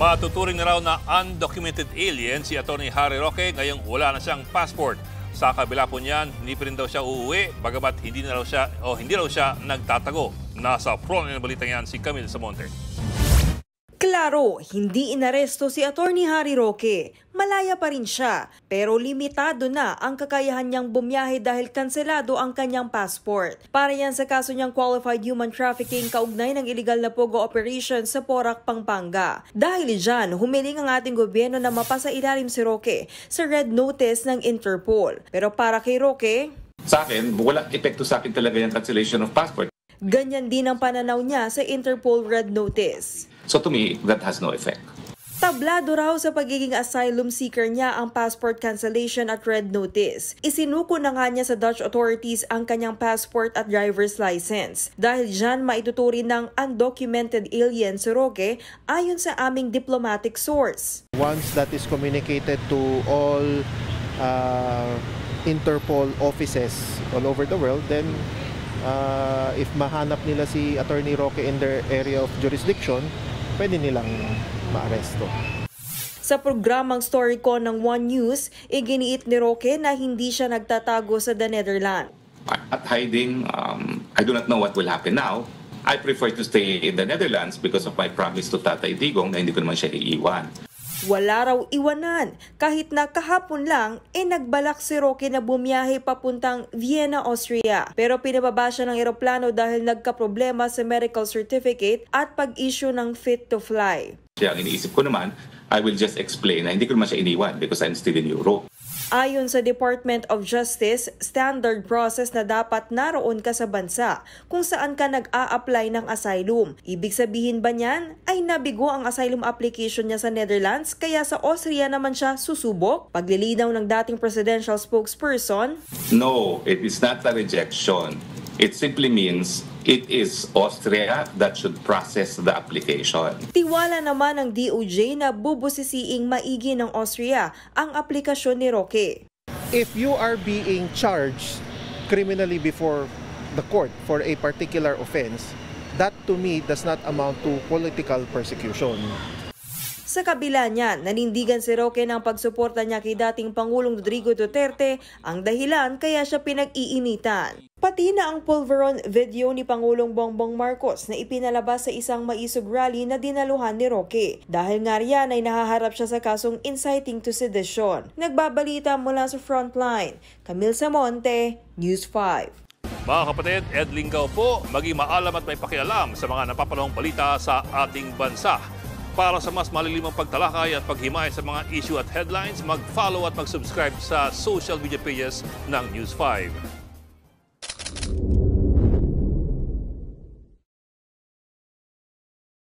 Matuturing na raw na undocumented alien si Atty. Harry Roque ngayong wala na siyang passport. Sa kabila po niyan, hindi pa rin daw siya uuwi, bagamat hindi raw siya nagtatago. Nasa front ng balita yan si Camille Samonte. Klaro, hindi inaresto si Atty. Harry Roque. Malaya pa rin siya, pero limitado na ang kakayahan niyang bumiyahe dahil kanselado ang kanyang passport. Para yan sa kaso niyang qualified human trafficking kaugnay ng illegal na pogo operation sa Porac, Pampanga. Dahil dyan, humiling ang ating gobyerno na mapasailalim si Roque sa red notice ng Interpol. Pero para kay Roque, sa akin, walang epekto sa akin talaga yung cancellation of passport. Ganyan din ang pananaw niya sa Interpol red notice. So to me, that has no effect. Tablado raw sa pagiging asylum seeker niya ang passport cancellation at red notice. Isinuko na nga niya sa Dutch authorities ang kanyang passport at driver's license. Dahil dyan maituturing ng undocumented alien si Roque ayon sa aming diplomatic source. Once that is communicated to all Interpol offices all over the world, then if mahanap nila si Atty. Roque in their area of jurisdiction, pwede nilang maaresto. Sa programang Storycon ng One News, iginiit ni Roque na hindi siya nagtatago sa the Netherlands. At hiding, I do not know what will happen now. I prefer to stay in the Netherlands because of my promise to Tatay Digong na hindi ko naman siya iiwan. Wala raw iwanan. Kahit na kahapon lang, nagbalak si Roque na bumiyahe papuntang Vienna, Austria. Pero pinababa siya ng eroplano dahil nagkaproblema sa medical certificate at pag-issue ng fit to fly. Kaya ang iniisip ko naman, I will just explain na hindi ko naman siya iniwan because I'm still in Europe. Ayon sa Department of Justice, standard process na dapat naroon ka sa bansa kung saan ka nag-a-apply ng asylum. Ibig sabihin ba niyan ay nabigo ang asylum application niya sa Netherlands kaya sa Austria naman siya susubok? Paglilinaw ng dating presidential spokesperson, No, it is not a rejection. It simply means it is Austria that should process the application. Tiwala naman ng DOJ na bubusisiing maigi ng Austria ang aplikasyon ni Roque. If you are being charged criminally before the court for a particular offense, that to me does not amount to political persecution. Sa kabila niyan, nanindigan si Roque ng pagsuporta niya kay dating Pangulong Rodrigo Duterte ang dahilan kaya siya pinag-iinitan. Pati na ang pulveron video ni Pangulong Bongbong Marcos na ipinalabas sa isang maisog rally na dinaluhan ni Roque. Dahil nga riyan ay nahaharap siya sa kasong inciting to sedition. Nagbabalita mula sa Frontline, Camille Samonte, News 5. Mga kapatid, Ed Lingaw po, maging maalam at may pakialam sa mga napapanahong balita sa ating bansa. Para sa mas malilimang pagtalakay at paghimay sa mga issue at headlines, mag-follow at mag-subscribe sa social media pages ng News 5.